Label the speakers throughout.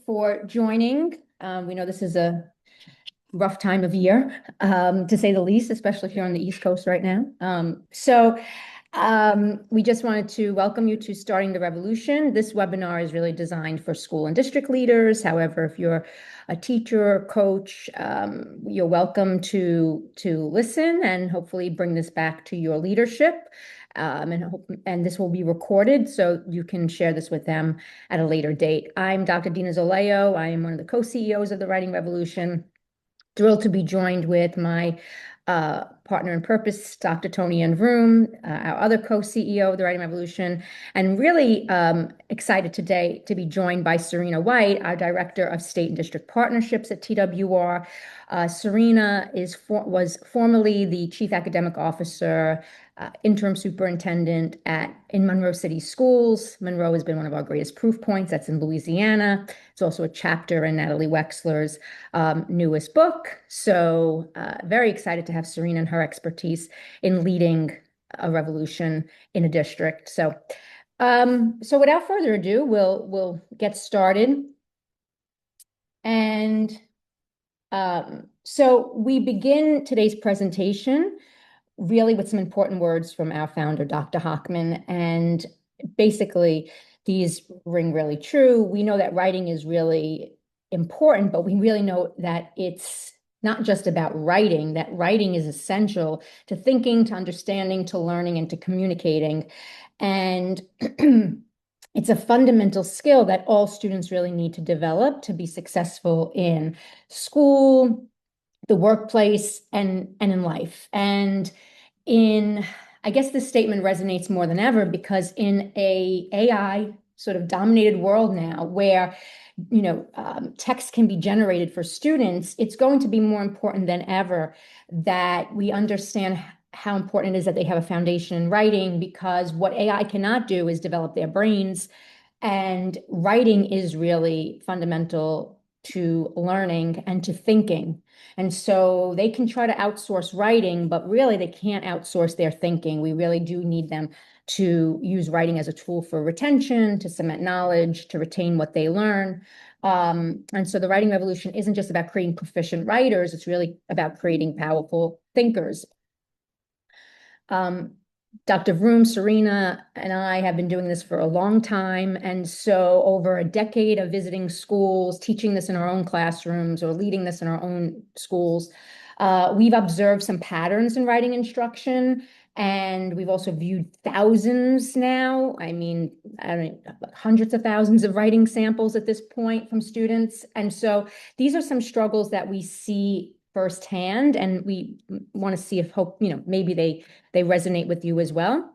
Speaker 1: For joining. We know this is a rough time of year, to say the least, especially here on the East Coast right now. We just wanted to welcome you to Starting the Revolution. This webinar is really designed for school and district leaders. However, if you're a teacher or coach, you're welcome to listen and hopefully bring this back to your leadership. And this will be recorded so you can share this with them at a later date. I'm Dr. Dina Zoleo. I am one of the co-CEOs of the Writing Revolution. Thrilled to be joined with my partner in purpose, Dr. Tony Ann Vroom, our other co-CEO of the Writing Revolution, and really excited today to be joined by Serena White, our Director of State and District Partnerships at TWR. Serena was formerly the Chief Academic Officer, interim superintendent in Monroe City Schools. Monroe has been one of our greatest proof points. That's in Louisiana. It's also a chapter in Natalie Wexler's newest book. So very excited to have Serena and her expertise in leading a revolution in a district. So without further ado, we'll get started. And so we begin today's presentation really with some important words from our founder, Dr. Hochman. And basically, these ring really true. We know that writing is really important, but we really know that it's not just about writing, that writing is essential to thinking, to understanding, to learning, and to communicating. And it's a fundamental skill that all students really need to develop to be successful in school, the workplace, and in life. And I guess this statement resonates more than ever because in a AI sort of dominated world now where text can be generated for students, it's going to be more important than ever that we understand how important it is that they have a foundation in writing, because what AI cannot do is develop their brains, and writing is really fundamental to learning and to thinking. And so they can try to outsource writing, but really they can't outsource their thinking. We really do need them to use writing as a tool for retention, to cement knowledge, to retain what they learn. And so the Writing Revolution isn't just about creating proficient writers, it's really about creating powerful thinkers. Dr. Vroom, Serena, and I have been doing this for a long time. And so over a decade of visiting schools, teaching this in our own classrooms or leading this in our own schools, we've observed some patterns in writing instruction. And we've also viewed thousands now. I mean, hundreds of thousands of writing samples at this point from students. And so these are some struggles that we see firsthand, and we want to see if maybe they resonate with you as well.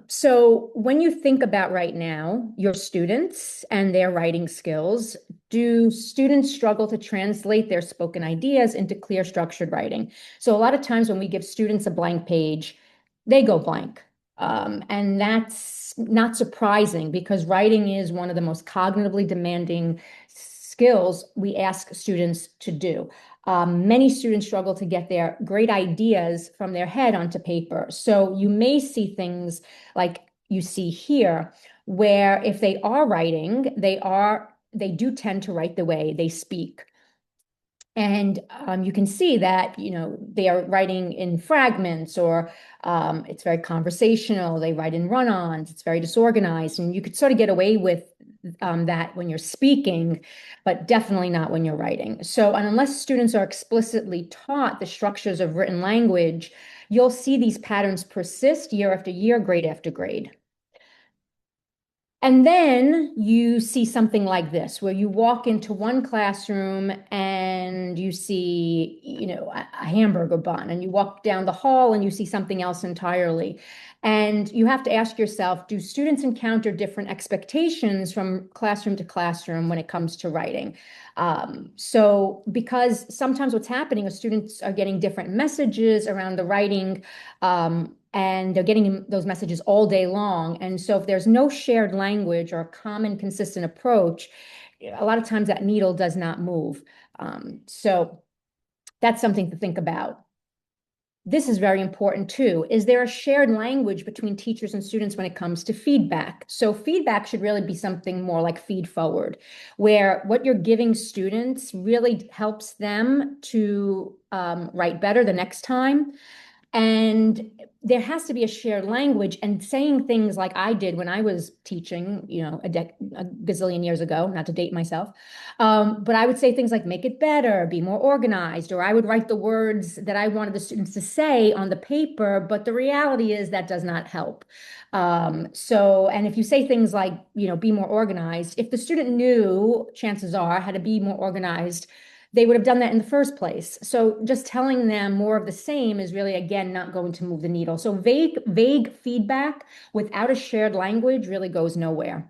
Speaker 1: So when you think about right now, your students and their writing skills, do students struggle to translate their spoken ideas into clear, structured writing? So a lot of times when we give students a blank page, they go blank. And that's not surprising because writing is one of the most cognitively demanding skills we ask students to do. Many students struggle to get their great ideas from their head onto paper. So you may see things like you see here, where if they are writing, they do tend to write the way they speak. And you can see that, they are writing in fragments, or it's very conversational. They write in run-ons. It's very disorganized. And you could sort of get away with that when you're speaking, but definitely not when you're writing. So, and unless students are explicitly taught the structures of written language, you'll see these patterns persist year after year, grade after grade. And then you see something like this, where you walk into one classroom and you see, a hamburger bun, and you walk down the hall and you see something else entirely. And you have to ask yourself, do students encounter different expectations from classroom to classroom when it comes to writing? So because sometimes what's happening is students are getting different messages around the writing, and they're getting those messages all day long. And so if there's no shared language or a common consistent approach, a lot of times that needle does not move. So that's something to think about. this is very important too. Is there a shared language between teachers and students when it comes to feedback? So feedback should really be something more like feed forward, where what you're giving students really helps them to write better the next time. And there has to be a shared language, and saying things like I did when I was teaching, a gazillion years ago, not to date myself. But I would say things like make it better, be more organized, or I would write the words that I wanted the students to say on the paper. But the reality is that does not help. And if you say things like, be more organized, if the student knew, chances are, how to be more organized, they would have done that in the first place. So just telling them more of the same is really, again, not going to move the needle. So vague feedback without a shared language really goes nowhere.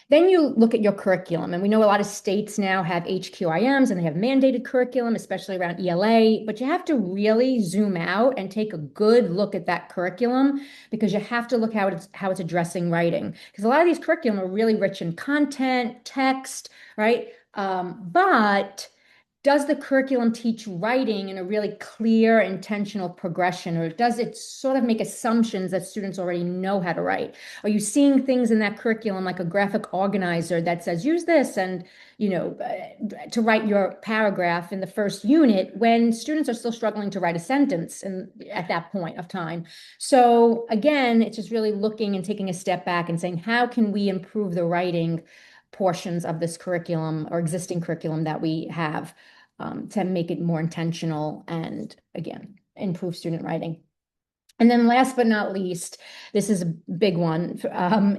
Speaker 1: Then you look at your curriculum, and we know a lot of states now have HQIMs and they have mandated curriculum, especially around ELA, but you have to really zoom out and take a good look at that curriculum, because you have to look how it's addressing writing. Because a lot of these curriculum are really rich in content, text, right? But does the curriculum teach writing in a really clear, intentional progression, or does it sort of make assumptions that students already know how to write? Are you seeing things in that curriculum like a graphic organizer that says use this and to write your paragraph in the first unit, when students are still struggling to write a sentence at that point of time? So again, it's just really looking and taking a step back and saying, how can we improve the writing portions of this curriculum or existing curriculum that we have, to make it more intentional and, again, improve student writing. And then last but not least, this is a big one,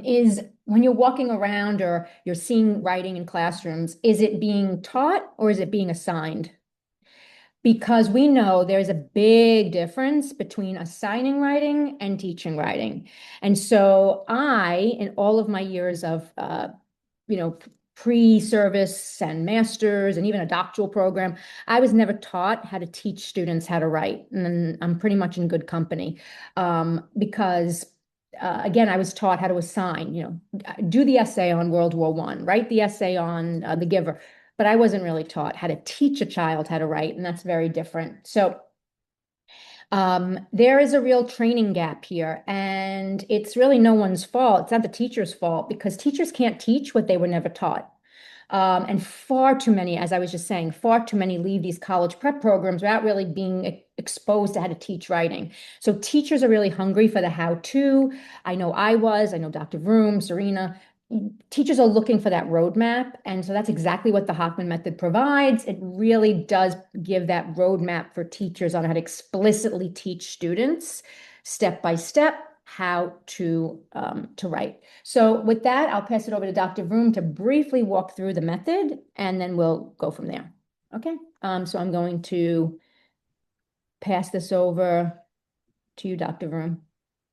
Speaker 1: is when you're walking around or you're seeing writing in classrooms, is it being taught or is it being assigned? Because we know there's a big difference between assigning writing and teaching writing. And so in all of my years of pre-service and masters and even a doctoral program, I was never taught how to teach students how to write. And I'm pretty much in good company, because again, I was taught how to assign, do the essay on World War I, write the essay on The Giver. But I wasn't really taught how to teach a child how to write, and that's very different. So there is a real training gap here, and it's really no one's fault. It's not the teacher's fault, because teachers can't teach what they were never taught. And far too many, as I was just saying, far too many leave these college prep programs without really being exposed to how to teach writing. So teachers are really hungry for the how-to. I know Dr. Vroom, Serena. Teachers are looking for that roadmap. And so that's exactly what the Hochman method provides. It really does give that roadmap for teachers on how to explicitly teach students step by step how to write. So with that, I'll pass it over to Dr. Vroom to briefly walk through the method, and then we'll go from there. Okay, so I'm going to pass this over to you, Dr. Vroom.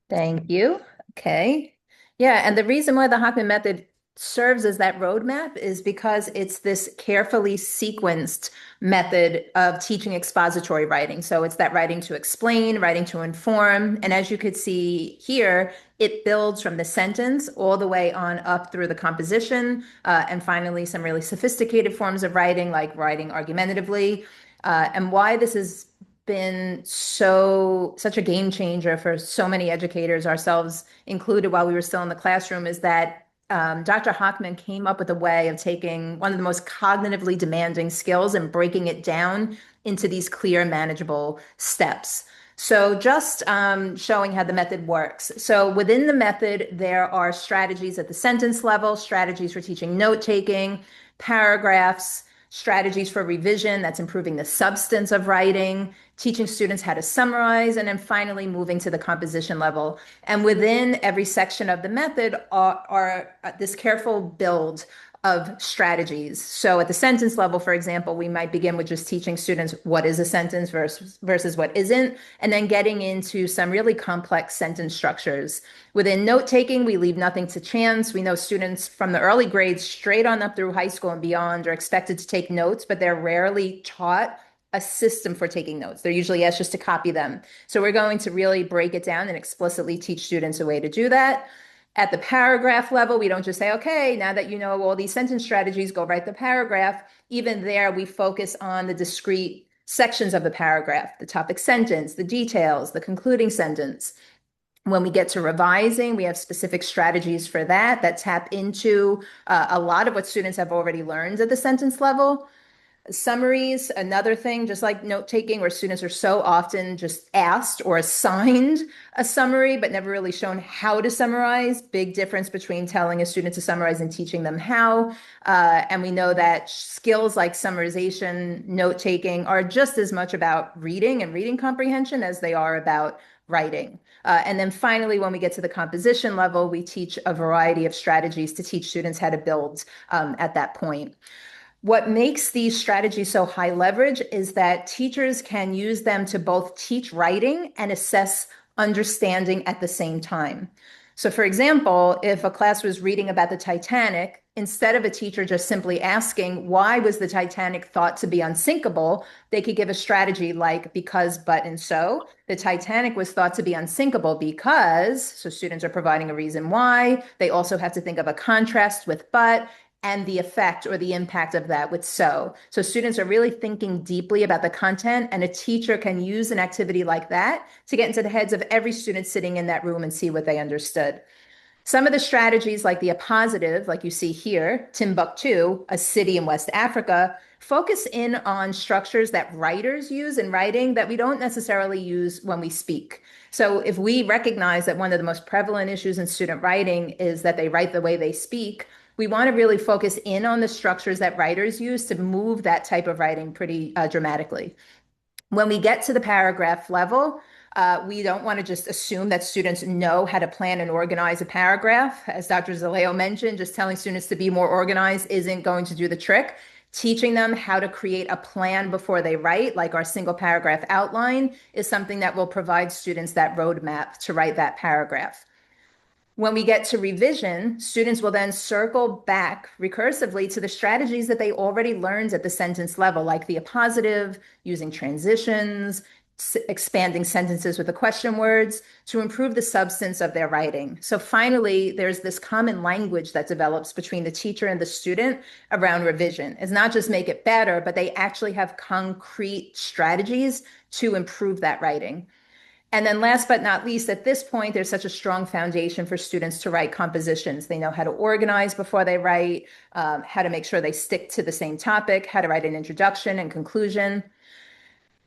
Speaker 2: Thank you. Okay. Yeah, and the reason why the Hochman method serves as that roadmap is because it's this carefully sequenced method of teaching expository writing. So it's that writing to explain, writing to inform. And as you could see here, it builds from the sentence all the way on up through the composition, and finally some really sophisticated forms of writing, like writing argumentatively. And why this has been such a game changer for so many educators, ourselves included, while we were still in the classroom, is that Dr. Hochman came up with a way of taking one of the most cognitively demanding skills and breaking it down into these clear, manageable steps. So just showing how the method works. So within the method, there are strategies at the sentence level, strategies for teaching note-taking, paragraphs, strategies for revision, that's improving the substance of writing, teaching students how to summarize, and then finally moving to the composition level. And within every section of the method are this careful build of strategies. So at the sentence level, for example, we might begin with just teaching students what is a sentence versus what isn't, and then getting into some really complex sentence structures. Within note-taking, we leave nothing to chance. We know students from the early grades straight on up through high school and beyond are expected to take notes, but they're rarely taught a system for taking notes. They're usually asked just to copy them. So we're going to really break it down and explicitly teach students a way to do that. At the paragraph level, we don't just say, okay, now that you know all these sentence strategies, go write the paragraph. Even there, we focus on the discrete sections of the paragraph, the topic sentence, the details, the concluding sentence. When we get to revising, we have specific strategies for that tap into a lot of what students have already learned at the sentence level. Summaries, another thing, just like note taking, where students are so often just asked or assigned a summary, but never really shown how to summarize. Big difference between telling a student to summarize and teaching them how. And we know that skills like summarization, note taking are just as much about reading and reading comprehension as they are about writing. And then finally, when we get to the composition level, we teach a variety of strategies to teach students how to build at that point. What makes these strategies so high leverage is that teachers can use them to both teach writing and assess understanding at the same time. So, for example, if a class was reading about the Titanic, instead of a teacher just simply asking, why was the Titanic thought to be unsinkable, they could give a strategy like because, but, and so. The Titanic was thought to be unsinkable because, so students are providing a reason why. They also have to think of a contrast with but, and the effect or the impact of that with so. So students are really thinking deeply about the content, and a teacher can use an activity like that to get into the heads of every student sitting in that room and see what they understood. Some of the strategies, like the appositive, like you see here, Timbuktu, a city in West Africa, focus in on structures that writers use in writing that we don't necessarily use when we speak. So if we recognize that one of the most prevalent issues in student writing is that they write the way they speak, we want to really focus in on the structures that writers use to move that type of writing pretty dramatically. When we get to the paragraph level, we don't want to just assume that students know how to plan and organize a paragraph. As Dr. Zaleo mentioned, just telling students to be more organized isn't going to do the trick. Teaching them how to create a plan before they write, like our single paragraph outline, is something that will provide students that roadmap to write that paragraph. When we get to revision, students will then circle back recursively to the strategies that they already learned at the sentence level, like the appositive, using transitions, expanding sentences with the question words to improve the substance of their writing. So finally, there's this common language that develops between the teacher and the student around revision. It's not just make it better, but they actually have concrete strategies to improve that writing. And then last but not least, at this point, there's such a strong foundation for students to write compositions. They know how to organize before they write, how to make sure they stick to the same topic, how to write an introduction and conclusion.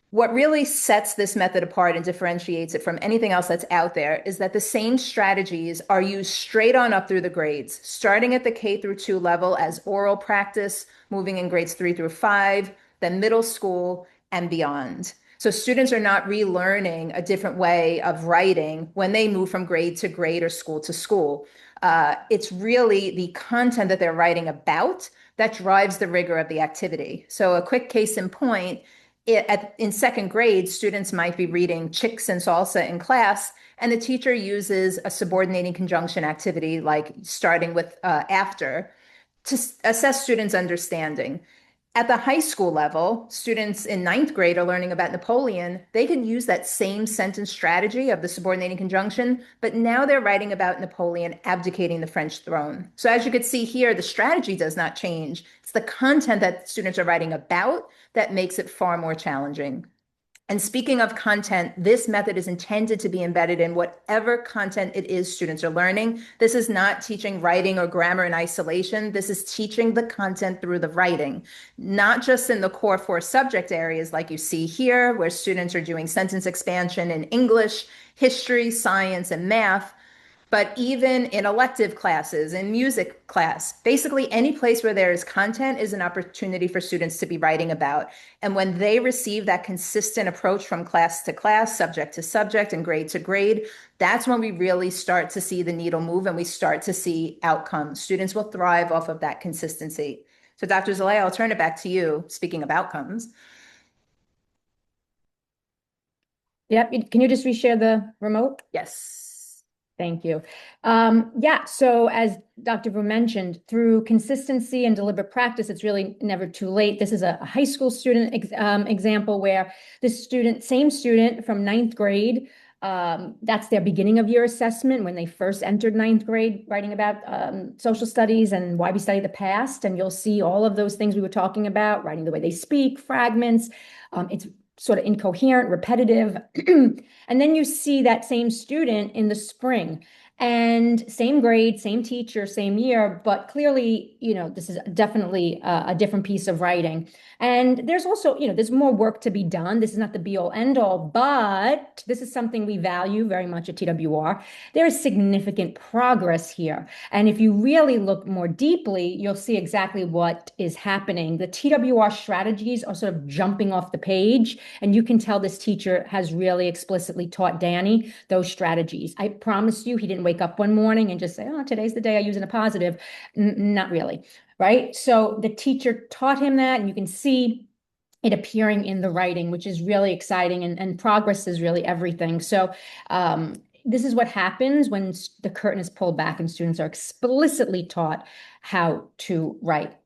Speaker 2: What really sets this method apart and differentiates it from anything else that's out there is that the same strategies are used straight on up through the grades, starting at the K through 2 level as oral practice, moving in grades 3 through 5, then middle school and beyond. So students are not relearning a different way of writing when they move from grade to grade or school to school. It's really the content that they're writing about that drives the rigor of the activity. So a quick case in point, in second grade, students might be reading Chicks and Salsa in class, and the teacher uses a subordinating conjunction activity like starting with after to assess students' understanding. At the high school level, students in ninth grade are learning about Napoleon. They can use that same sentence strategy of the subordinating conjunction, but now they're writing about Napoleon abdicating the French throne. So as you could see here, the strategy does not change. It's the content that students are writing about that makes it far more challenging. And speaking of content, this method is intended to be embedded in whatever content it is students are learning. This is not teaching writing or grammar in isolation. This is teaching the content through the writing, not just in the core 4 subject areas like you see here, where students are doing sentence expansion in English, history, science, and math, but even in elective classes, in music class, basically any place where there is content is an opportunity for students to be writing about. And when they receive that consistent approach from class to class, subject to subject, and grade to grade, that's when we really start to see the needle move and we start to see outcomes. Students will thrive off of that consistency. So Dr. Zalea, I'll turn it back to you, speaking of outcomes.
Speaker 1: Yep. Can you just reshare the remote?
Speaker 2: Yes.
Speaker 1: Thank you. Yeah, so as Dr. Vu mentioned, through consistency and deliberate practice, it's really never too late. This is a high school student example where this student, same student from ninth grade, That's their beginning of year assessment when they first entered ninth grade, writing about social studies and why we study the past. And you'll see all of those things we were talking about, writing the way they speak, fragments. It's sort of incoherent, repetitive. And then you see that same student in the spring. And same grade, same teacher, same year, but clearly, this is definitely a different piece of writing. And there's also, there's more work to be done. This is not the be all end all, but this is something we value very much at TWR. There is significant progress here. And if you really look more deeply, you'll see exactly what is happening. The TWR strategies are sort of jumping off the page, and you can tell this teacher has really explicitly taught Danny those strategies. I promise you, he didn't wake up one morning and just say, oh, today's the day I use in a positive. Not really. Right? So the teacher taught him that, and you can see it appearing in the writing, which is really exciting, and progress is really everything. So this is what happens when the curtain is pulled back and students are explicitly taught how to write.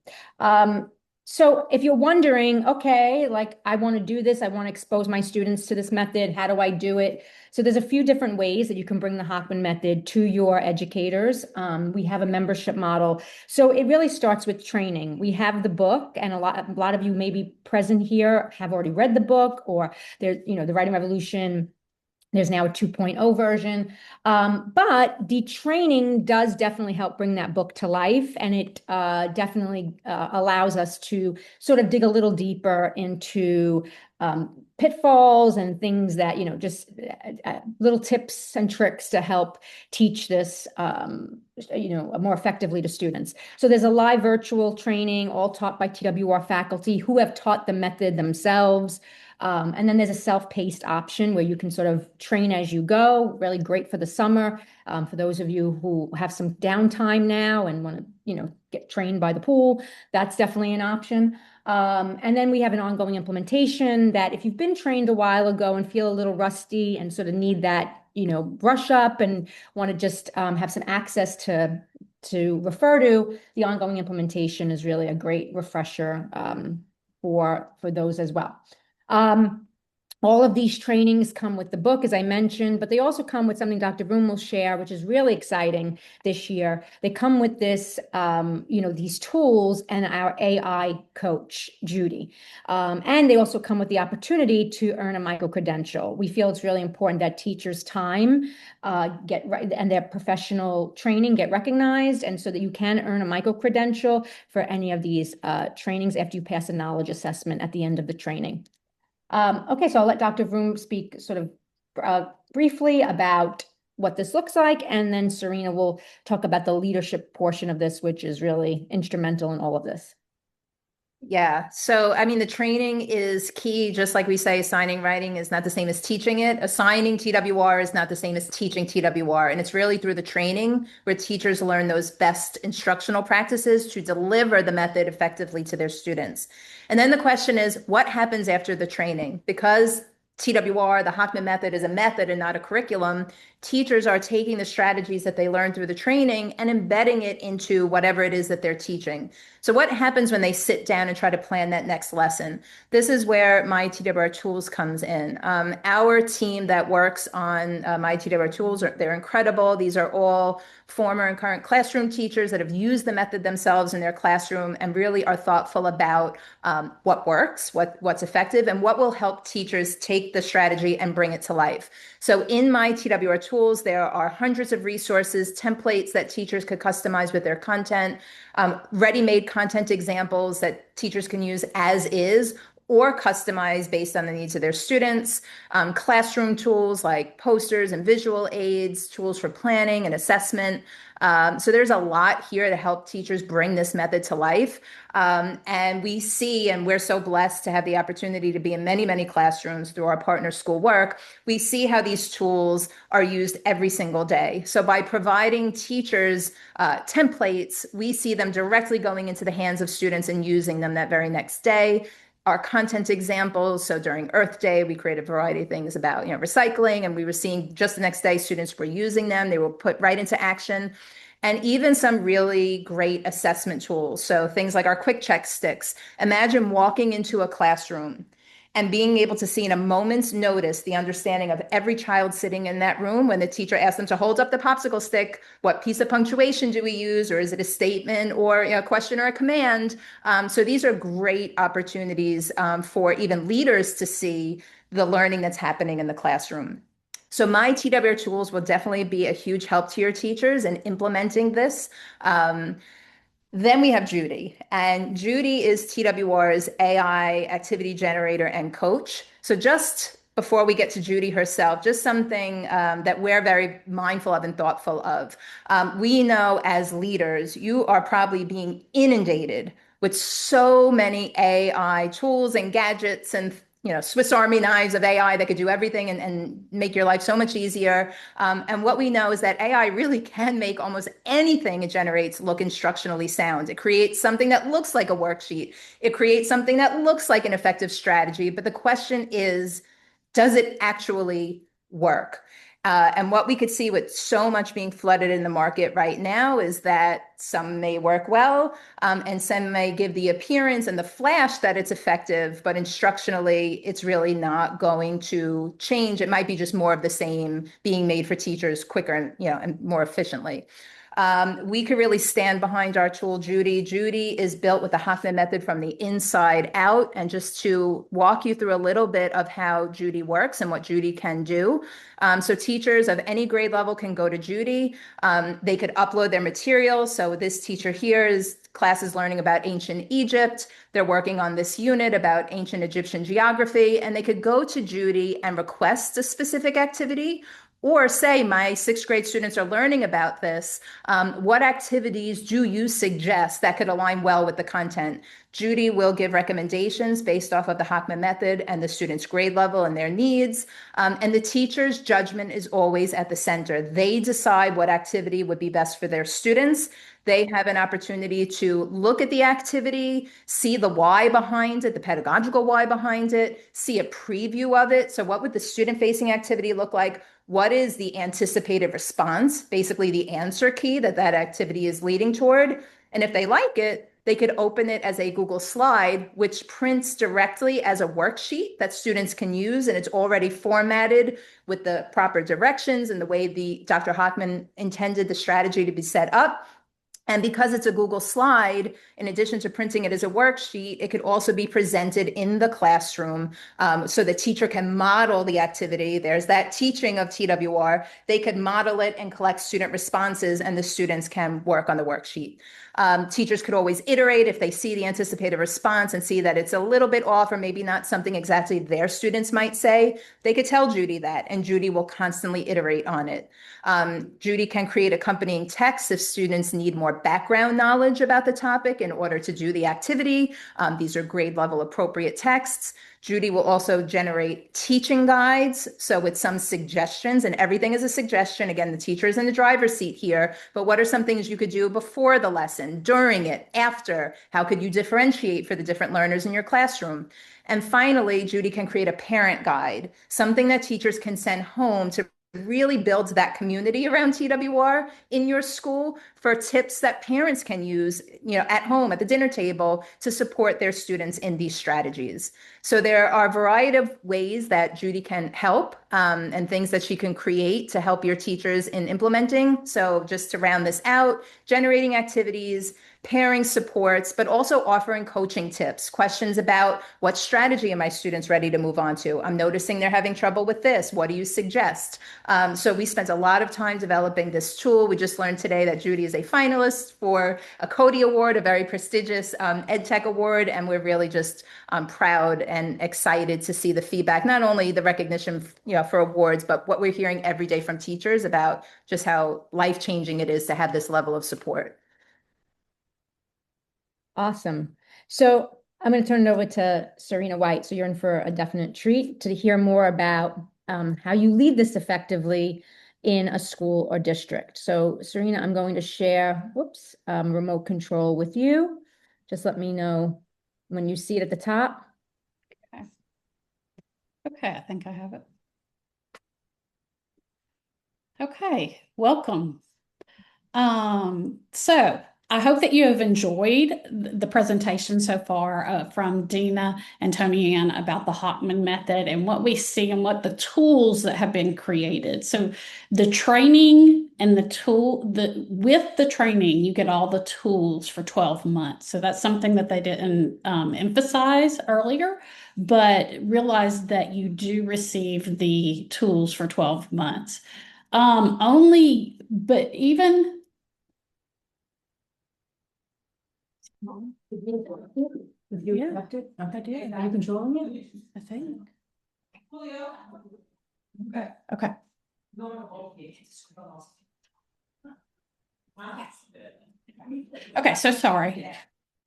Speaker 1: So if you're wondering, okay, like I want to do this, I want to expose my students to this method, how do I do it? So there's a few different ways that you can bring the Hockman method to your educators. We have a membership model. So it really starts with training. We have the book, and a lot of you may be present here have already read the book, or there's, the Writing Revolution. There's now a 2.0 version. But the training does definitely help bring that book to life. And it definitely allows us to sort of dig a little deeper into pitfalls and things that, just little tips and tricks to help teach this, more effectively to students. So there's a live virtual training, all taught by TWR faculty who have taught the method themselves. And then there's a self-paced option where you can sort of train as you go. Really great for the summer. For those of you who have some downtime now and want to, get trained by the pool, that's definitely an option. And then we have an ongoing implementation that if you've been trained a while ago and feel a little rusty and sort of need that, brush up and want to just have some access to refer to, the ongoing implementation is really a great refresher for those as well. All of these trainings come with the book, as I mentioned, but they also come with something Dr. Broom will share, which is really exciting this year. They come with this, these tools and our AI coach, Judy. And they also come with the opportunity to earn a micro-credential. We feel it's really important that teachers' time and their professional training get recognized, and so that you can earn a micro-credential for any of these trainings after you pass a knowledge assessment at the end of the training. Okay, so I'll let Dr. Vroom speak sort of briefly about what this looks like, and then Serena will talk about the leadership portion of this, which is really instrumental in all of this.
Speaker 2: Yeah. So, I mean, the training is key. Just like we say, assigning writing is not the same as teaching it. Assigning TWR is not the same as teaching TWR. And it's really through the training where teachers learn those best instructional practices to deliver the method effectively to their students. And then the question is, what happens after the training? Because TWR, the Hockman method, is a method and not a curriculum. Teachers are taking the strategies that they learned through the training and embedding it into whatever it is that they're teaching. So what happens when they sit down and try to plan that next lesson? This is where My TWR Tools comes in. Our team that works on My TWR Tools, they're incredible. These are all former and current classroom teachers that have used the method themselves in their classroom and really are thoughtful about what works, what's effective, and what will help teachers take the strategy and bring it to life. So in My TWR Tools, there are hundreds of resources, templates that teachers could customize with their content, ready-made content examples that teachers can use as is, or customize based on the needs of their students, classroom tools like posters and visual aids, tools for planning and assessment. So there's a lot here to help teachers bring this method to life. And we see, and we're so blessed to have the opportunity to be in many, many classrooms through our partner school work, we see how these tools are used every single day. So by providing teachers templates, we see them directly going into the hands of students and using them that very next day. Our content examples. So during Earth Day, we created a variety of things about, recycling, and we were seeing just the next day students were using them. They were put right into action. And even some really great assessment tools. So things like our quick check sticks. Imagine walking into a classroom and being able to see in a moment's notice the understanding of every child sitting in that room when the teacher asks them to hold up the popsicle stick, what piece of punctuation do we use, or is it a statement or a question or a command? So these are great opportunities for even leaders to see the learning that's happening in the classroom. So my TWR tools will definitely be a huge help to your teachers in implementing this. Then we have Judy, and Judy is TWR's AI activity generator and coach. So just before we get to Judy herself, just something that we're very mindful of and thoughtful of. We know as leaders, you are probably being inundated with so many AI tools and gadgets and Swiss Army knives of AI that could do everything and make your life so much easier. And what we know is that AI really can make almost anything it generates look instructionally sound. It creates something that looks like a worksheet. It creates something that looks like an effective strategy. But the question is, does it actually work? And what we could see with so much being flooded in the market right now is that some may work well, and some may give the appearance and the flash that it's effective, but instructionally, it's really not going to change. It might be just more of the same being made for teachers quicker and more efficiently. We could really stand behind our tool, Judy. Judy is built with the Hoffman method from the inside out. And just to walk you through a little bit of how Judy works and what Judy can do. So teachers of any grade level can go to Judy. They could upload their materials. So this teacher here class is learning about ancient Egypt. They're working on this unit about ancient Egyptian geography, and they could go to Judy and request a specific activity. Or say, my sixth grade students are learning about this. What activities do you suggest that could align well with the content? Judy will give recommendations based off of the Hockman method and the student's grade level and their needs. And the teacher's judgment is always at the center. They decide what activity would be best for their students. They have an opportunity to look at the activity, see the why behind it, the pedagogical why behind it, see a preview of it. So what would the student-facing activity look like? What is the anticipated response, basically the answer key that activity is leading toward? And if they like it, they could open it as a Google slide, which prints directly as a worksheet that students can use. And it's already formatted with the proper directions and the way Dr. Hockman intended the strategy to be set up. And because it's a Google slide, in addition to printing it as a worksheet, it could also be presented in the classroom, so the teacher can model the activity. There's that teaching of TWR. They could model it and collect student responses, and the students can work on the worksheet. Teachers could always iterate if they see the anticipated response and see that it's a little bit off or maybe not something exactly their students might say. They could tell Judy that, and Judy will constantly iterate on it. Judy can create accompanying text if students need more background knowledge about the topic in order to do the activity. These are grade level appropriate texts. Judy will also generate teaching guides. So with some suggestions, and everything is a suggestion. Again, the teacher is in the driver's seat here, but what are some things you could do before the lesson, during it, after? How could you differentiate for the different learners in your classroom? And finally, Judy can create a parent guide, something that teachers can send home to really build that community around TWR in your school for tips that parents can use, at home, at the dinner table, to support their students in these strategies. So there are a variety of ways that Judy can help, and things that she can create to help your teachers in implementing. So just to round this out, generating activities, pairing supports, but also offering coaching tips, questions about what strategy are my students ready to move on to? I'm noticing they're having trouble with this. What do you suggest? So we spent a lot of time developing this tool. We just learned today that Judy is a finalist for a Cody Award, a very prestigious EdTech award, and we're really just proud and excited to see the feedback, not only the recognition for awards, but what we're hearing every day from teachers about just how life-changing it is to have this level of support.
Speaker 1: Awesome. So I'm going to turn it over to Serena White. So you're in for a definite treat to hear more about how you lead this effectively in a school or district. So Serena, I'm going to share, remote control with you. Just let me know when you see it at the top.
Speaker 3: Okay. Okay, I think I have it. Okay, welcome. So I hope that you have enjoyed the presentation so far from Dina and Tony Ann about the Hockman method and what we see and what the tools that have been created. So the training and with the training, you get all the tools for 12 months. So that's something that they didn't emphasize earlier, but realize that you do receive the tools for 12 months. But even
Speaker 1: You accept it? I did. Are you controlling it?
Speaker 3: I think. Okay. Okay. Okay, so sorry.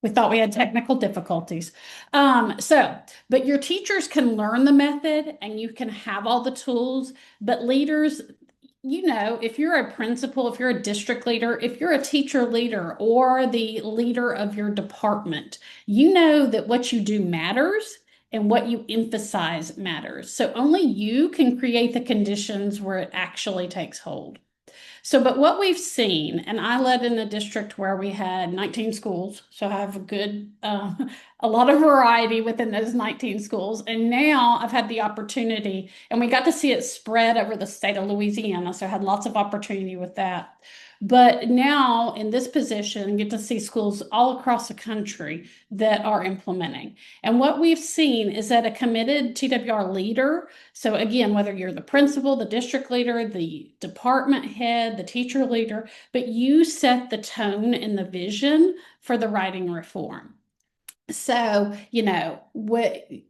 Speaker 3: We thought we had technical difficulties. But your teachers can learn the method and you can have all the tools, but leaders, if you're a principal, if you're a district leader, if you're a teacher leader or the leader of your department, you know that what you do matters and what you emphasize matters. So only you can create the conditions where it actually takes hold. But what we've seen, and I led in a district where we had 19 schools, so I have a lot of variety within those 19 schools. And now I've had the opportunity, and we got to see it spread over the state of Louisiana, so I had lots of opportunity with that. But now in this position, get to see schools all across the country that are implementing. And what we've seen is that a committed TWR leader, so again, whether you're the principal, the district leader, the department head, the teacher leader, but you set the tone and the vision for the writing reform. So, when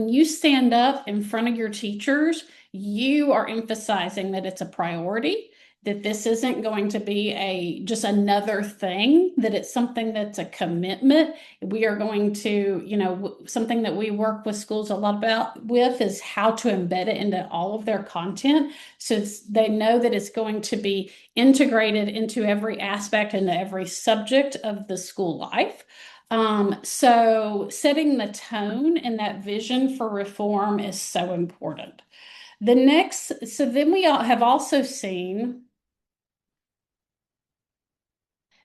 Speaker 3: you stand up in front of your teachers, you are emphasizing that it's a priority, that this isn't going to be just another thing, that it's something that's a commitment. We are going to, something that we work with schools a lot with is how to embed it into all of their content. So they know that it's going to be integrated into every aspect and every subject of the school life. So setting the tone and that vision for reform is so important. So then we have also seen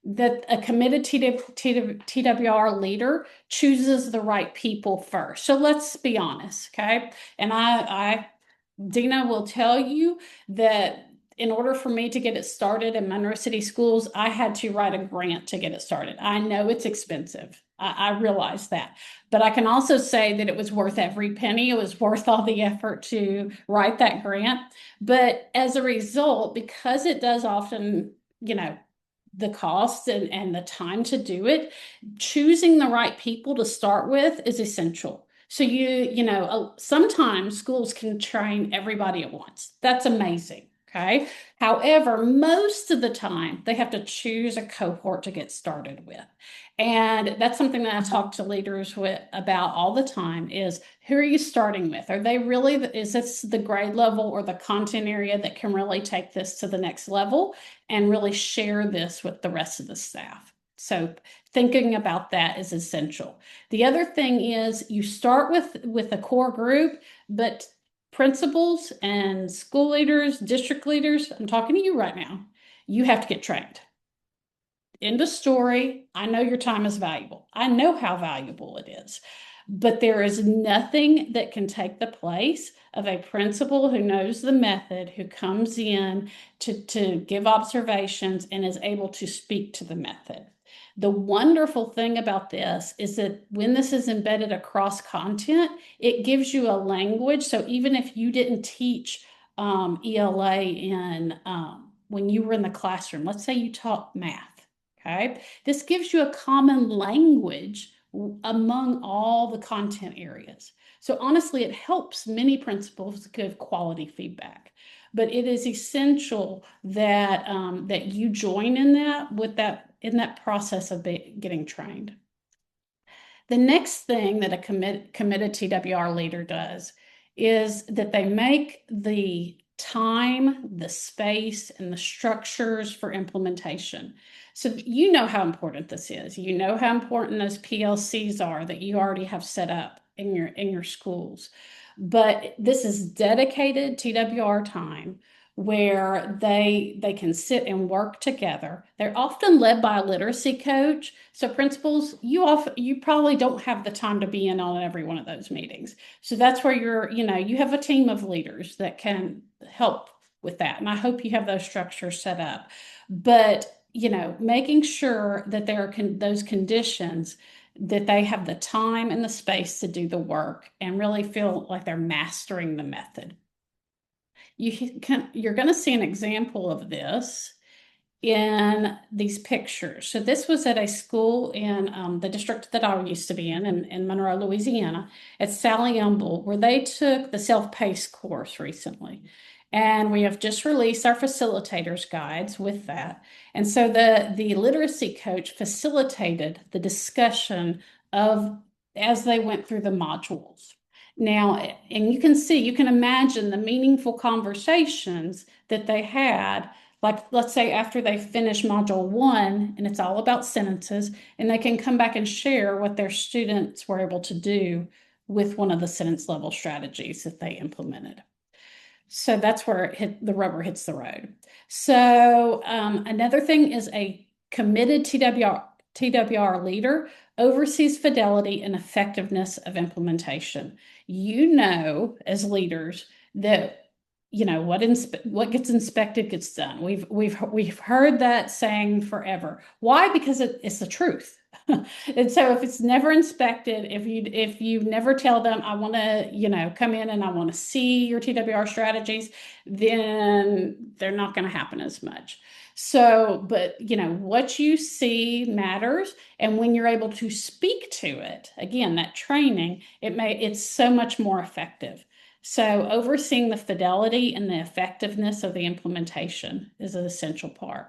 Speaker 3: that a committed TWR leader chooses the right people first. So let's be honest, okay? And Dina will tell you that in order for me to get it started in Monroe City Schools, I had to write a grant to get it started. I know it's expensive. I realize that. But I can also say that it was worth every penny. It was worth all the effort to write that grant. But as a result, because it does often, the cost and the time to do it, choosing the right people to start with is essential. So sometimes schools can train everybody at once. That's amazing. Okay. However, most of the time they have to choose a cohort to get started with. And that's something that I talk to leaders about all the time is who are you starting with? Is this the grade level or the content area that can really take this to the next level and really share this with the rest of the staff? So thinking about that is essential. The other thing is you start with a core group, but principals and school leaders, district leaders, I'm talking to you right now, you have to get trained. End of story. I know your time is valuable. I know how valuable it is. But there is nothing that can take the place of a principal who knows the method, who comes in to give observations and is able to speak to the method. The wonderful thing about this is that when this is embedded across content, it gives you a language. So even if you didn't teach ELA when you were in the classroom, let's say you taught math. Okay, this gives you a common language among all the content areas. So honestly, it helps many principals give quality feedback. But it is essential that that you join in that process of getting trained. The next thing that a committed TWR leader does is that they make the time, the space, and the structures for implementation. So you know how important this is. You know how important those PLCs are that you already have set up in your schools. But this is dedicated TWR time where they can sit and work together. They're often led by a literacy coach. So principals, you probably don't have the time to be in on every one of those meetings. So that's where you have a team of leaders that can help with that. And I hope you have those structures set up. But making sure that there are those conditions, that they have the time and the space to do the work and really feel like they're mastering the method. You're going to see an example of this in these pictures. So this was at a school in the district that I used to be in Monroe, Louisiana, at Sally Humble, where they took the self-paced course recently. And we have just released our facilitators guides with that. And so the literacy coach facilitated the discussion of as they went through the modules. Now, and you can imagine the meaningful conversations that they had, like let's say after they finish module 1 and it's all about sentences, and they can come back and share what their students were able to do with one of the sentence level strategies that they implemented. So that's where the rubber hits the road. So another thing is a committed TWR leader oversees fidelity and effectiveness of implementation. As leaders that what gets inspected gets done. We've heard that saying forever. Why? Because it's the truth. And so if it's never inspected, if you never tell them, I want to come in and I want to see your TWR strategies, then they're not going to happen as much. So, but what you see matters, and when you're able to speak to it, again, that training, it's so much more effective. So overseeing the fidelity and the effectiveness of the implementation is an essential part.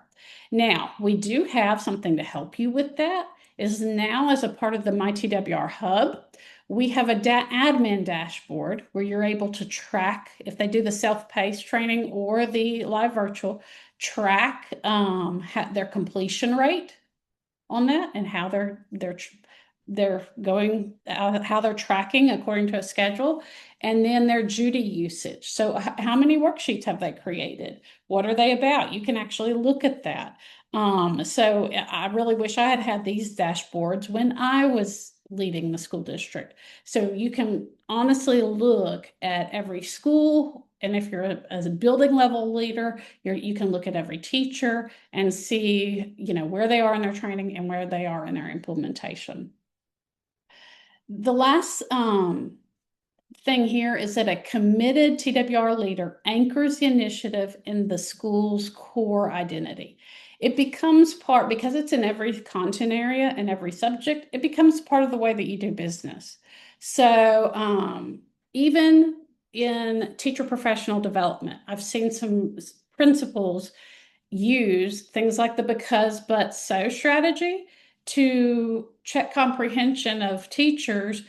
Speaker 3: Now, we do have something to help you with that. Is now as a part of the MyTWR Hub, we have a admin dashboard where you're able to track, if they do the self-paced training or the live virtual, track their completion rate on that and how they're going, how they're tracking according to a schedule, and then their Judy usage. So how many worksheets have they created? What are they about? You can actually look at that. So I really wish I had had these dashboards when I was leading the school district. So you can honestly look at every school, and if you're as a building level leader, you can look at every teacher and see, where they are in their training and where they are in their implementation. The last thing here is that a committed TWR leader anchors the initiative in the school's core identity. It becomes part, because it's in every content area and every subject, it becomes part of the way that you do business. So even in teacher professional development, I've seen some principals use things like the because, but, so strategy to check comprehension of teachers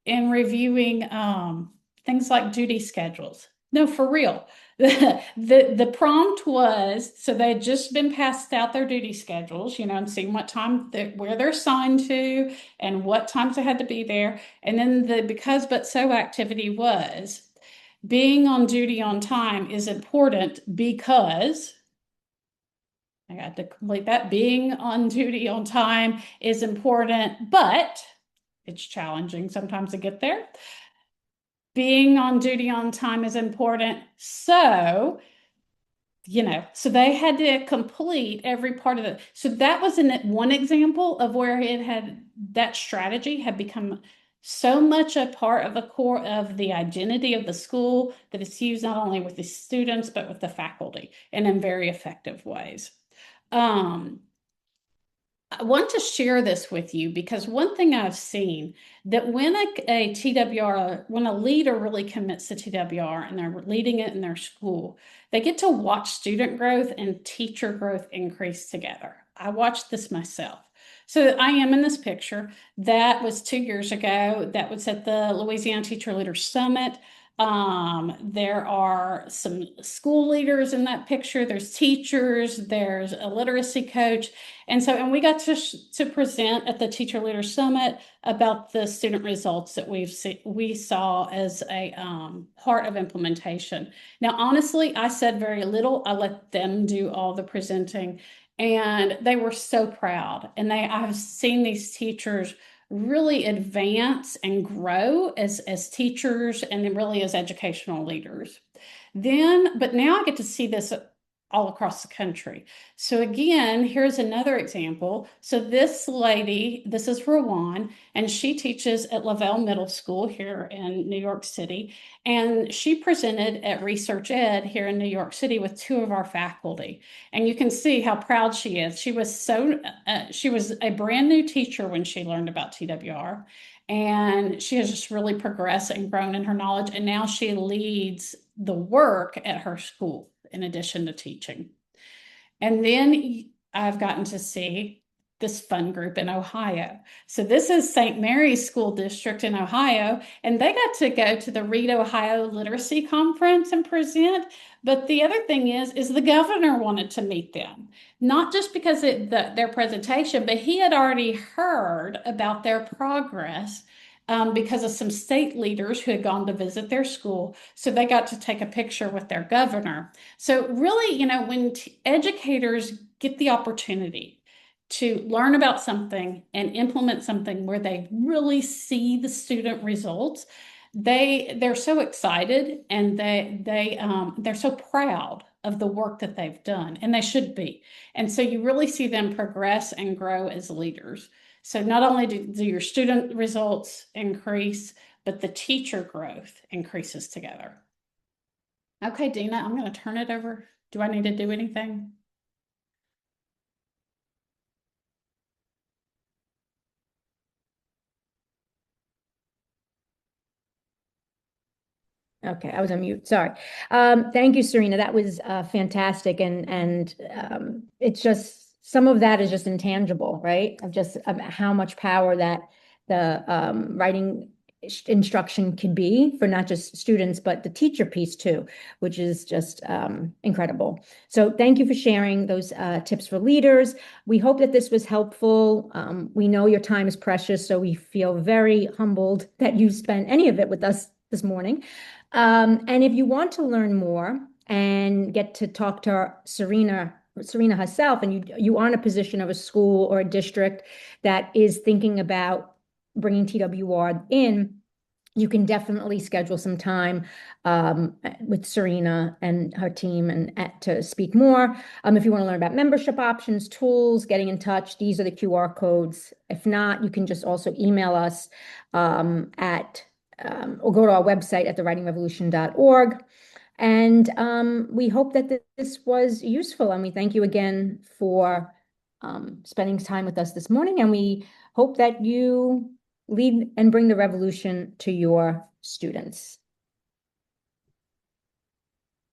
Speaker 3: in reviewing things like duty schedules. No, for real. The prompt was, so they had just been passed out their duty schedules, and seeing what time where they're assigned to and what times they had to be there. And then the because but so activity was being on duty on time is important because I got to complete that. Being on duty on time is important, but it's challenging sometimes to get there. Being on duty on time is important. So they had to complete every part of it. So that was one example of where that strategy had become so much a part of the core of the identity of the school that it's used not only with the students, but with the faculty and in very effective ways. I want to share this with you because one thing I've seen that when when a leader really commits to TWR and they're leading it in their school, they get to watch student growth and teacher growth increase together. I watched this myself. So I am in this picture. That was 2 years ago. That was at the Louisiana Teacher Leader Summit. There are some school leaders in that picture. There's teachers, there's a literacy coach. And we got to present at the Teacher Leader Summit about the student results that we saw as a part of implementation. Now, honestly, I said very little. I let them do all the presenting, and they were so proud. And I've seen these teachers really advance and grow as teachers and then really as educational leaders. But now I get to see this all across the country. So again, here's another example. So this lady, this is Rowan, and she teaches at Lavelle Middle School here in New York City. And she presented at Research Ed here in New York City with two of our faculty. And you can see how proud she is. She was a brand new teacher when she learned about TWR. And she has just really progressed and grown in her knowledge. And now she leads the work at her school in addition to teaching. And then I've gotten to see this fun group in Ohio. So this is St. Mary's School District in Ohio, and they got to go to the Read Ohio Literacy Conference and present. But the other thing is the governor wanted to meet them, not just because their presentation, but he had already heard about their progress because of some state leaders who had gone to visit their school. So they got to take a picture with their governor. So really, when educators get the opportunity to learn about something and implement something where they really see the student results, they're so excited, and they're so proud of the work that they've done, and they should be. And so you really see them progress and grow as leaders. So not only do your student results increase, but the teacher growth increases together. Okay, Dina, I'm going to turn it over. Do I need to do anything?
Speaker 1: Okay, I was on mute. Sorry. Thank you, Serena. That was fantastic, and it's just some of that is just intangible, right? Of just how much power that the writing instruction can be for not just students but the teacher piece too, which is just incredible. So thank you for sharing those tips for leaders. We hope that this was helpful. We know your time is precious, so we feel very humbled that you spent any of it with us this morning. And if you want to learn more and get to talk to Serena herself, and you are in a position of a school or a district that is thinking about bringing TWR in, you can definitely schedule some time with Serena and her team and to speak more. If you want to learn about membership options, tools, getting in touch, these are the QR codes. If not, you can just also email us or go to our website at thewritingrevolution.org. And we hope that this was useful. And we thank you again for spending time with us this morning. And we hope that you lead and bring the revolution to your students.